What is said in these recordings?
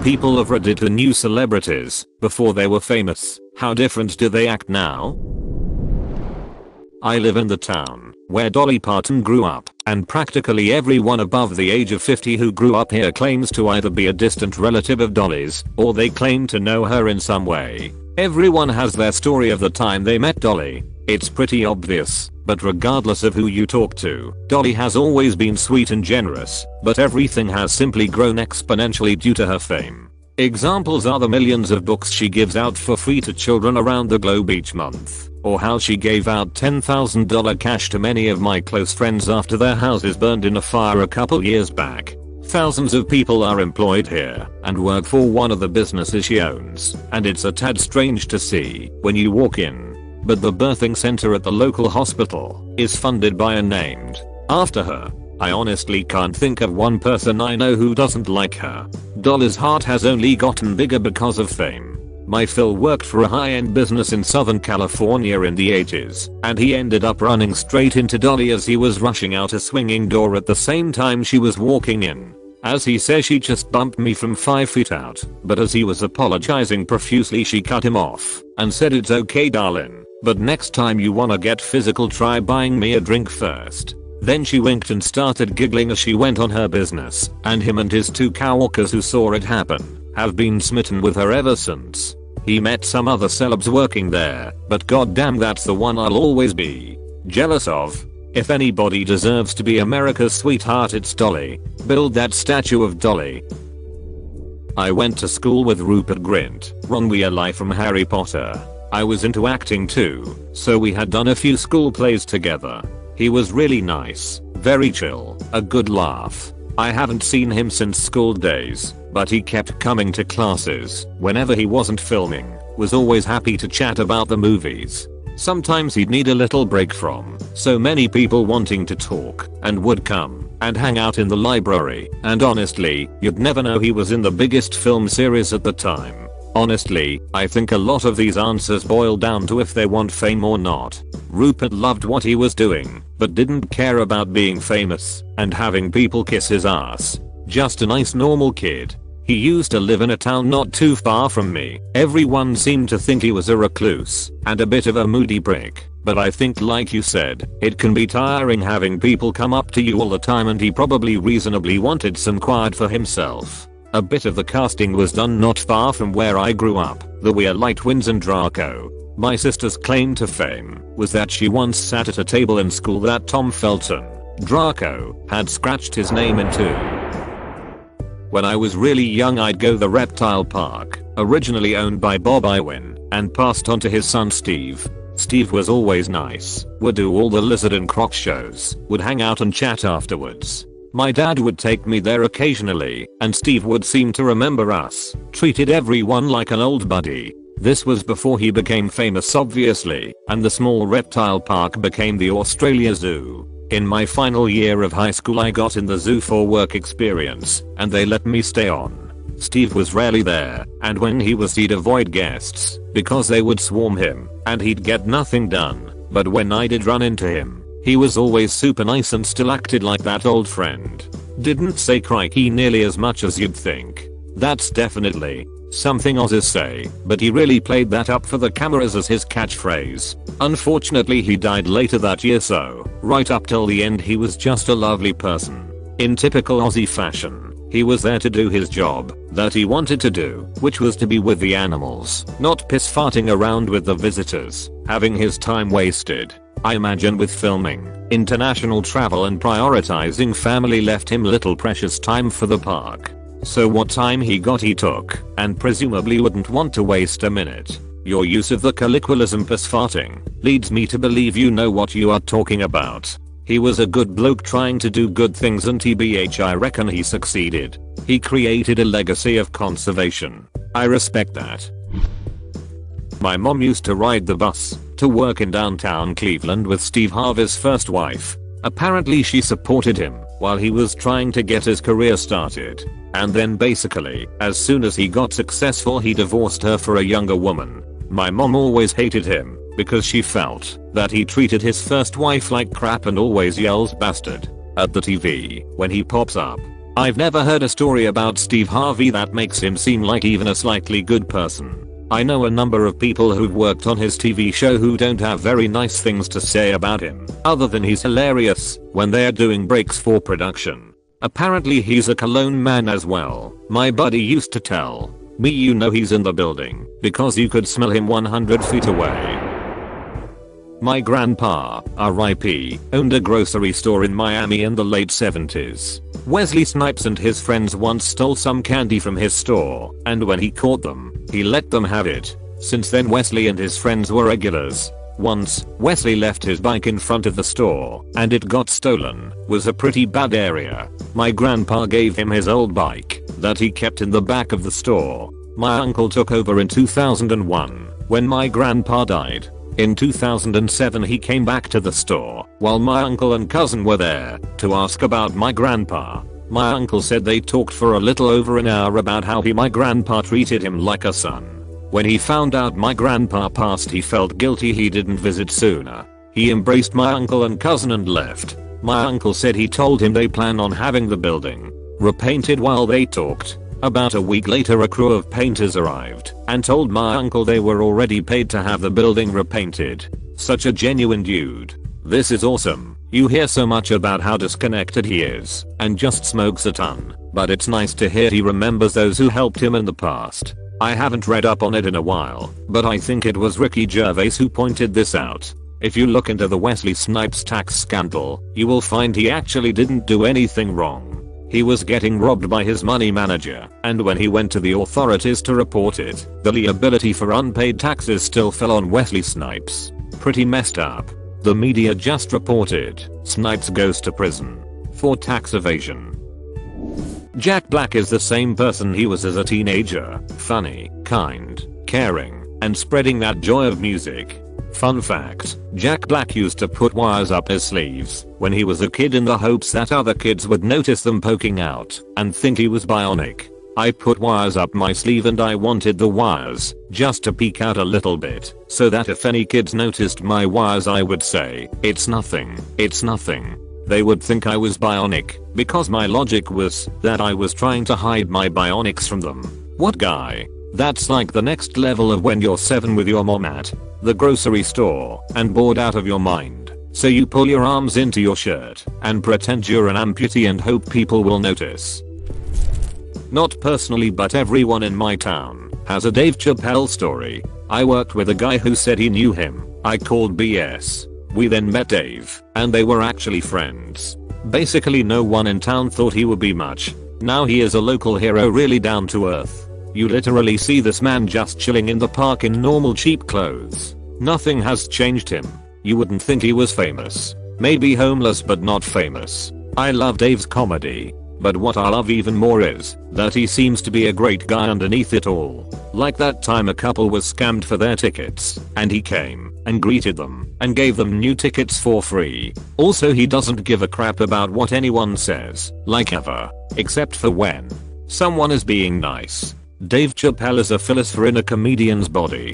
people of Reddit the new celebrities before they were famous? How different do they act now? I live in the town where Dolly Parton grew up, and practically everyone above the age of 50 who grew up here claims to either be a distant relative of Dolly's or they claim to know her in some way. Everyone has their story of the time they met Dolly. It's pretty obvious, but regardless of who you talk to, Dolly has always been sweet and generous, but everything has simply grown exponentially due to her fame. Examples are the millions of books she gives out for free to children around the globe each month, or how she gave out $10,000 cash to many of my close friends after their houses burned in a fire a couple years back. Thousands of people are employed here and work for one of the businesses she owns, and it's a tad strange to see when you walk in. But the birthing center at the local hospital is funded by and named after her. I honestly can't think of one person I know who doesn't like her. Dolly's heart has only gotten bigger because of fame. My Phil worked for a high-end business in Southern California in the 80s, and he ended up running straight into Dolly as he was rushing out a swinging door at the same time she was walking in. As he says, she just bumped me from 5 feet out, but as he was apologizing profusely she cut him off and said, "It's okay darling, but next time you wanna get physical try buying me a drink first." Then she winked and started giggling as she went on her business, and him and his 2 coworkers who saw it happen have been smitten with her ever since. He met some other celebs working there, but goddamn that's the one I'll always be jealous of. If anybody deserves to be America's sweetheart, it's Dolly. Build that statue of Dolly. I went to school with Rupert Grint, Ron Weasley from Harry Potter. I was into acting too, so we had done a few school plays together. He was really nice, very chill, a good laugh. I haven't seen him since school days, but he kept coming to classes whenever he wasn't filming, was always happy to chat about the movies. Sometimes he'd need a little break from so many people wanting to talk and would come and hang out in the library, and honestly, you'd never know he was in the biggest film series at the time. Honestly, I think a lot of these answers boil down to if they want fame or not. Rupert loved what he was doing, but didn't care about being famous and having people kiss his ass. Just a nice normal kid. He used to live in a town not too far from me. Everyone seemed to think he was a recluse and a bit of a moody prick, but I think, like you said, it can be tiring having people come up to you all the time, and he probably reasonably wanted some quiet for himself. A bit of the casting was done not far from where I grew up, the Weasley twins and Draco. My sister's claim to fame was that she once sat at a table in school that Tom Felton, Draco, had scratched his name into. When I was really young, I'd go the reptile park, originally owned by Bob Iwin and passed on to his son Steve. Steve was always nice, would do all the lizard and croc shows, would hang out and chat afterwards. My dad would take me there occasionally, and Steve would seem to remember us, treated everyone like an old buddy. This was before he became famous obviously, and the small reptile park became the Australia Zoo. In my final year of high school I got in the zoo for work experience, and they let me stay on. Steve was rarely there, and when he was he'd avoid guests because they would swarm him and he'd get nothing done. But when I did run into him, he was always super nice and still acted like that old friend. Didn't say crikey nearly as much as you'd think. That's definitely something Aussies say, but he really played that up for the cameras as his catchphrase. Unfortunately he died later that year, so right up till the end he was just a lovely person. In typical Aussie fashion, he was there to do his job that he wanted to do, which was to be with the animals, not piss farting around with the visitors, having his time wasted. I imagine with filming, international travel and prioritizing family left him little precious time for the park. So what time he got he took, and presumably wouldn't want to waste a minute. Your use of the colloquialism piss farting leads me to believe you know what you are talking about. He was a good bloke trying to do good things, and TBH I reckon he succeeded. He created a legacy of conservation. I respect that. My mom used to ride the bus to work in downtown Cleveland with Steve Harvey's first wife. Apparently she supported him while he was trying to get his career started, and then basically, as soon as he got successful he divorced her for a younger woman. My mom always hated him because she felt that he treated his first wife like crap and always yells bastard at the TV when he pops up. I've never heard a story about Steve Harvey that makes him seem like even a slightly good person. I know a number of people who've worked on his TV show who don't have very nice things to say about him, other than he's hilarious when they're doing breaks for production. Apparently he's a Cologne man as well. My buddy used to tell me you know he's in the building because you could smell him 100 feet away. My grandpa, RIP, owned a grocery store in Miami in the late 70s. Wesley Snipes and his friends once stole some candy from his store, and when he caught them, he let them have it. Since then Wesley and his friends were regulars. Once, Wesley left his bike in front of the store, and it got stolen. Was a pretty bad area. My grandpa gave him his old bike that he kept in the back of the store. My uncle took over in 2001 when my grandpa died. In 2007 he came back to the store while my uncle and cousin were there to ask about my grandpa. My uncle said they talked for a little over an hour about how my grandpa treated him like a son. When he found out my grandpa passed he felt guilty he didn't visit sooner. He embraced my uncle and cousin and left. My uncle said he told him they plan on having the building repainted while they talked. About a week later a crew of painters arrived and told my uncle they were already paid to have the building repainted. Such a genuine dude. This is awesome. You hear so much about how disconnected he is and just smokes a ton, but it's nice to hear he remembers those who helped him in the past. I haven't read up on it in a while, but I think it was Ricky Gervais who pointed this out. If you look into the Wesley Snipes tax scandal, you will find he actually didn't do anything wrong. He was getting robbed by his money manager, and when he went to the authorities to report it, the liability for unpaid taxes still fell on Wesley Snipes. Pretty messed up. The media just reported Snipes goes to prison for tax evasion. Jack Black is the same person he was as a teenager, funny, kind, caring, and spreading that joy of music. Fun fact, Jack Black used to put wires up his sleeves when he was a kid in the hopes that other kids would notice them poking out and think he was bionic. I put wires up my sleeve and I wanted the wires just to peek out a little bit so that if any kids noticed my wires I would say, "It's nothing, it's nothing." They would think I was bionic because my logic was that I was trying to hide my bionics from them. What guy? That's like the next level of when you're 7 with your mom at the grocery store and bored out of your mind. So you pull your arms into your shirt and pretend you're an amputee and hope people will notice. Not personally, but everyone in my town has a Dave Chappelle story. I worked with a guy who said he knew him. I called BS. We then met Dave and they were actually friends. Basically no one in town thought he would be much. Now he is a local hero, really down to earth. You literally see this man just chilling in the park in normal cheap clothes. Nothing has changed him. You wouldn't think he was famous. Maybe homeless but not famous. I love Dave's comedy. But what I love even more is that he seems to be a great guy underneath it all. Like that time a couple was scammed for their tickets and he came and greeted them and gave them new tickets for free. Also he doesn't give a crap about what anyone says, like ever, except for when someone is being nice. Dave Chappelle is a philosopher in a comedian's body.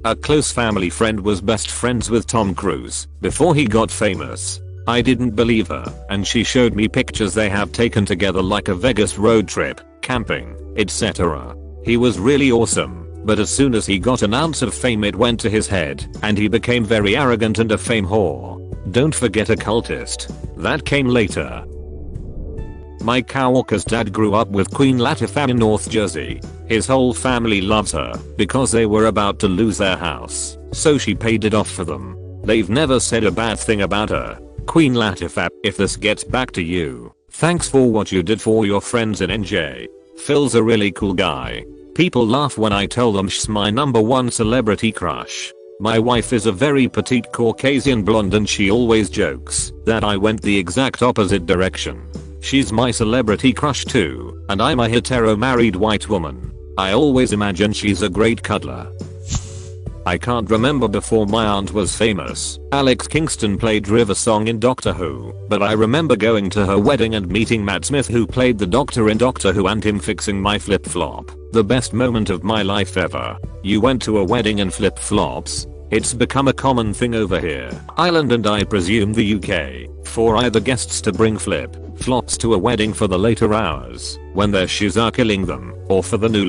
A close family friend was best friends with Tom Cruise before he got famous. I didn't believe her, and she showed me pictures they have taken together, like a Vegas road trip, camping, etc. He was really awesome, but as soon as he got an ounce of fame it went to his head, and he became very arrogant and a fame whore. Don't forget a cultist. That came later. Mike Walker's dad grew up with Queen Latifah in North Jersey. His whole family loves her because they were about to lose their house, so she paid it off for them. They've never said a bad thing about her. Queen Latifah, if this gets back to you, thanks for what you did for your friends in NJ. Phil's a really cool guy. People laugh when I tell them she's my #1 celebrity crush. My wife is a very petite Caucasian blonde and she always jokes that I went the exact opposite direction. She's my celebrity crush too, and I'm a hetero married white woman. I always imagine she's a great cuddler. I can't remember before my aunt was famous. Alex Kingston played River Song in Doctor Who, but I remember going to her wedding and meeting Matt Smith, who played the Doctor in Doctor Who, and him fixing my flip flop. The best moment of my life ever. You went to a wedding and flip flops? It's become a common thing over here. Ireland and I presume the UK, for either guests to bring flip flops to a wedding for the later hours, when their shoes are killing them, or for the new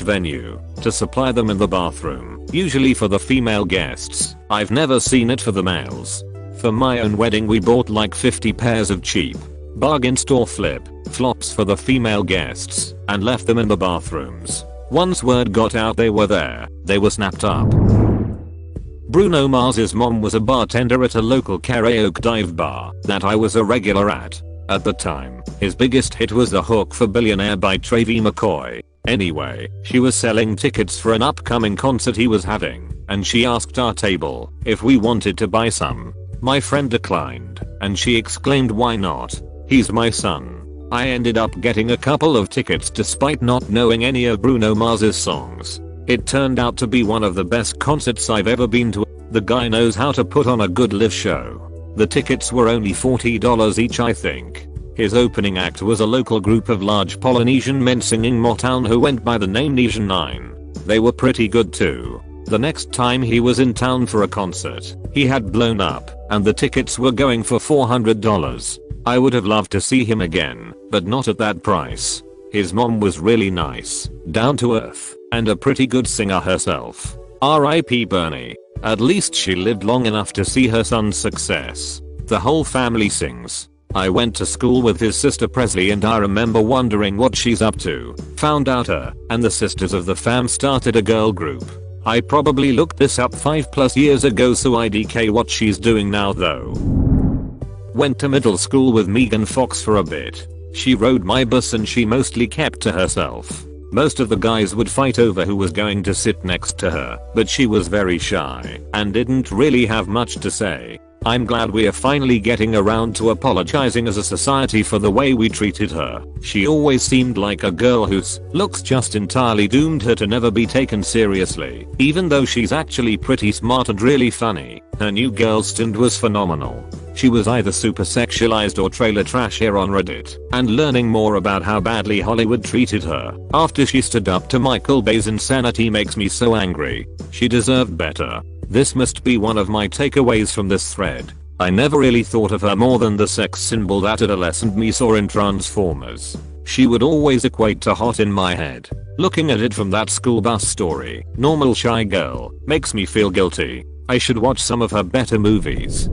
venue, to supply them in the bathroom, usually for the female guests. I've never seen it for the males. For my own wedding we bought like 50 pairs of cheap, bargain store flip flops for the female guests, and left them in the bathrooms. Once word got out they were there, they were snapped up. Bruno Mars's mom was a bartender at a local karaoke dive bar that I was a regular at. At the time, his biggest hit was The Hook for Billionaire by Travie McCoy. Anyway, she was selling tickets for an upcoming concert he was having, and she asked our table if we wanted to buy some. My friend declined, and she exclaimed, "Why not? He's my son." I ended up getting a couple of tickets despite not knowing any of Bruno Mars's songs. It turned out to be one of the best concerts I've ever been to. The guy knows how to put on a good live show. The tickets were only $40 each, I think. His opening act was a local group of large Polynesian men singing Motown who went by the name Nesian 9. They were pretty good too. The next time he was in town for a concert, he had blown up, and the tickets were going for $400. I would have loved to see him again, but not at that price. His mom was really nice, down to earth, and a pretty good singer herself. R.I.P. Bernie. At least she lived long enough to see her son's success. The whole family sings. I went to school with his sister Presley and I remember wondering what she's up to. Found out her and the sisters of the fam started a girl group. I probably looked this up 5+ years ago, so IDK what she's doing now though. Went to middle school with Megan Fox for a bit. She rode my bus and she mostly kept to herself. Most of the guys would fight over who was going to sit next to her, but she was very shy and didn't really have much to say. I'm glad we are finally getting around to apologizing as a society for the way we treated her. She always seemed like a girl whose looks just entirely doomed her to never be taken seriously, even though she's actually pretty smart and really funny. Her new girl stint was phenomenal. She was either super sexualized or trailer trash here on Reddit, and learning more about how badly Hollywood treated her after she stood up to Michael Bay's insanity makes me so angry. She deserved better. This must be one of my takeaways from this thread. I never really thought of her more than the sex symbol that adolescent me saw in Transformers. She would always equate to hot in my head. Looking at it from that school bus story, normal shy girl, makes me feel guilty. I should watch some of her better movies.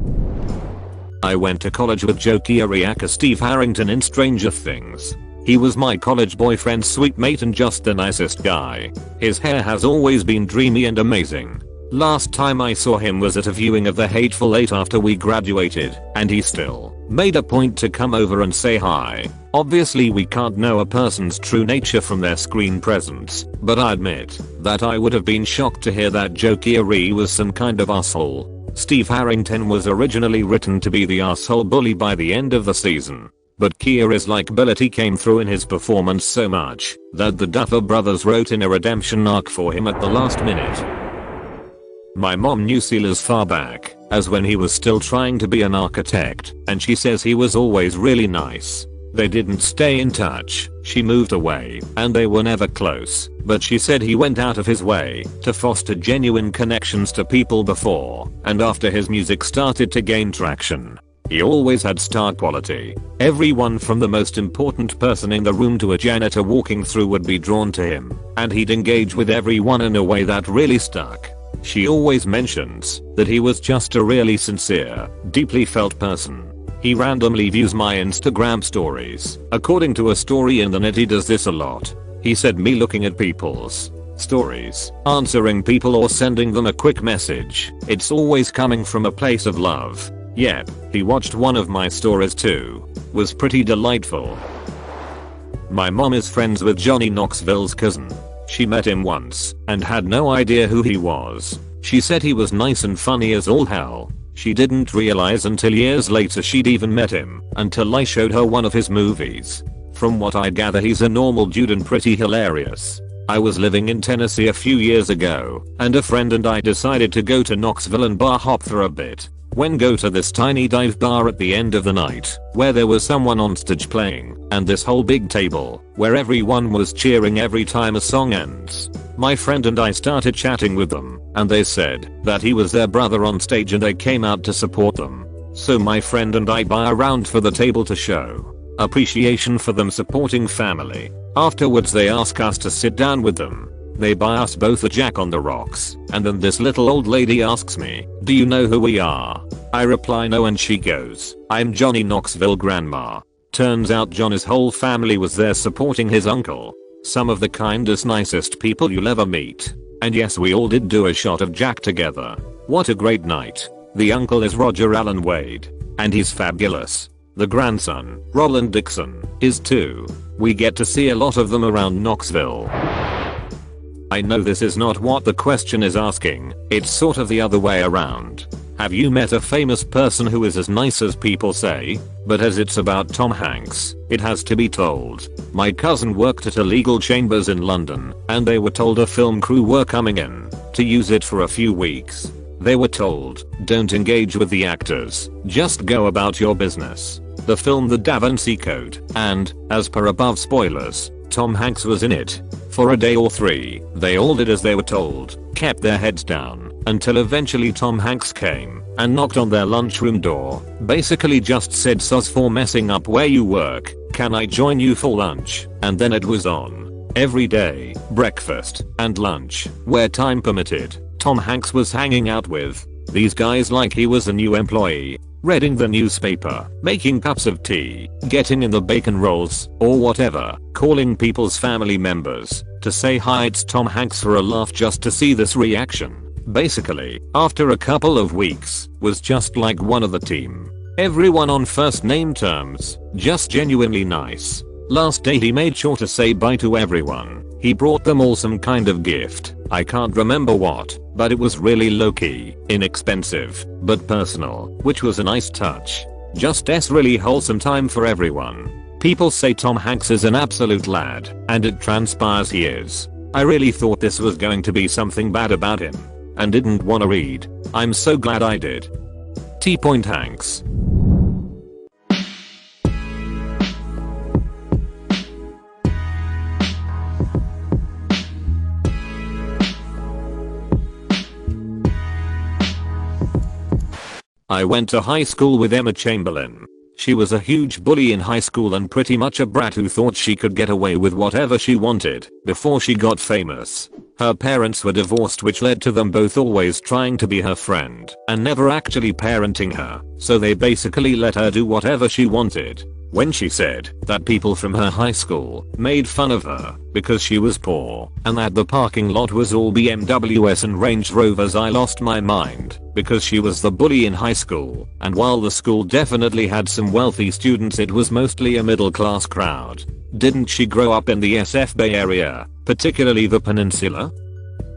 I went to college with Joe Kiriaka Steve Harrington in Stranger Things. He was my college boyfriend's sweet mate and just the nicest guy. His hair has always been dreamy and amazing. Last time I saw him was at a viewing of The Hateful Eight after we graduated, and he still made a point to come over and say hi. Obviously we can't know a person's true nature from their screen presence, but I admit that I would have been shocked to hear that Joe Keery was some kind of asshole. Steve Harrington was originally written to be the asshole bully by the end of the season, but Keery's likability came through in his performance so much that the Duffer Brothers wrote in a redemption arc for him at the last minute. My mom knew Seal as far back as when he was still trying to be an architect, and she says he was always really nice. They didn't stay in touch, she moved away, and they were never close, but she said he went out of his way to foster genuine connections to people before and after his music started to gain traction. He always had star quality. Everyone from the most important person in the room to a janitor walking through would be drawn to him, and he'd engage with everyone in a way that really stuck. She always mentions that he was just a really sincere, deeply felt person. He randomly views my Instagram stories. According to a story in the net, he does this a lot. He said me looking at people's stories, answering people or sending them a quick message. It's always coming from a place of love. Yep, he watched one of my stories too. Was pretty delightful. My mom is friends with Johnny Knoxville's cousin. She met him once and had no idea who he was. She said he was nice and funny as all hell. She didn't realize until years later she'd even met him until I showed her one of his movies. From what I gather, he's a normal dude and pretty hilarious. I was living in Tennessee a few years ago, and a friend and I decided to go to Knoxville and bar hop for a bit. When go to this tiny dive bar at the end of the night, where there was someone on stage playing, and this whole big table, where everyone was cheering every time a song ends. My friend and I started chatting with them, and they said that he was their brother on stage and they came out to support them. So my friend and I buy a round for the table to show appreciation for them supporting family. Afterwards they ask us to sit down with them. They buy us both a Jack on the Rocks, and then this little old lady asks me, "Do you know who we are?" I reply no, and she goes, "I'm Johnny Knoxville grandma." Turns out Johnny's whole family was there supporting his uncle. Some of the kindest, nicest people you'll ever meet. And yes, we all did do a shot of Jack together. What a great night. The uncle is Roger Allen Wade, and he's fabulous. The grandson, Roland Dixon, is too. We get to see a lot of them around Knoxville. I know this is not what the question is asking, it's sort of the other way around. Have you met a famous person who is as nice as people say? But as it's about Tom Hanks, it has to be told. My cousin worked at a legal chambers in London, and they were told a film crew were coming in to use it for a few weeks. They were told, "Don't engage with the actors, just go about your business." The film The Da Vinci Code, and, as per above spoilers, Tom Hanks was in it. For a day or three, they all did as they were told, kept their heads down, until eventually Tom Hanks came and knocked on their lunchroom door, basically just said, "Sos for messing up where you work, can I join you for lunch?" And then it was on. Every day, breakfast and lunch, where time permitted, Tom Hanks was hanging out with these guys like he was a new employee, reading the newspaper, making cups of tea, getting in the bacon rolls, or whatever, calling people's family members to say hi, it's Tom Hanks, for a laugh, just to see this reaction. Basically, after a couple of weeks, was just like one of the team. Everyone on first name terms, just genuinely nice. Last day he made sure to say bye to everyone. He brought them all some kind of gift. I can't remember what, but it was really low-key, inexpensive, but personal, which was a nice touch. Just really wholesome time for everyone. People say Tom Hanks is an absolute lad, and it transpires he is. I really thought this was going to be something bad about him, and didn't want to read. I'm so glad I did. T. Hanks. I went to high school with Emma Chamberlain. She was a huge bully in high school and pretty much a brat who thought she could get away with whatever she wanted before she got famous. Her parents were divorced, which led to them both always trying to be her friend and never actually parenting her, so they basically let her do whatever she wanted. When she said that people from her high school made fun of her because she was poor and that the parking lot was all BMWs and Range Rovers, I lost my mind, because she was the bully in high school, and while the school definitely had some wealthy students, it was mostly a middle class crowd. Didn't she grow up in the SF Bay Area, particularly the peninsula?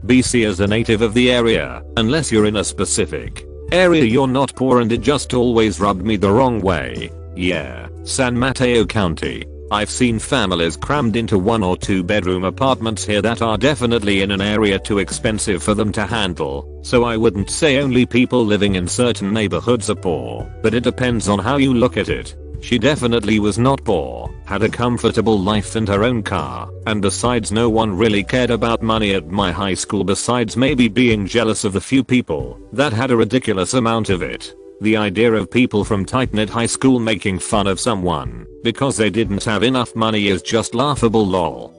BC, as a native of the area, unless you're in a specific area, you're not poor, and it just always rubbed me the wrong way. Yeah, San Mateo County. I've seen families crammed into 1 or 2 bedroom apartments here that are definitely in an area too expensive for them to handle, so I wouldn't say only people living in certain neighborhoods are poor, but it depends on how you look at it. She definitely was not poor, had a comfortable life and her own car, and besides, no one really cared about money at my high school besides maybe being jealous of the few people that had a ridiculous amount of it. The idea of people from tight-knit high school making fun of someone because they didn't have enough money is just laughable, lol.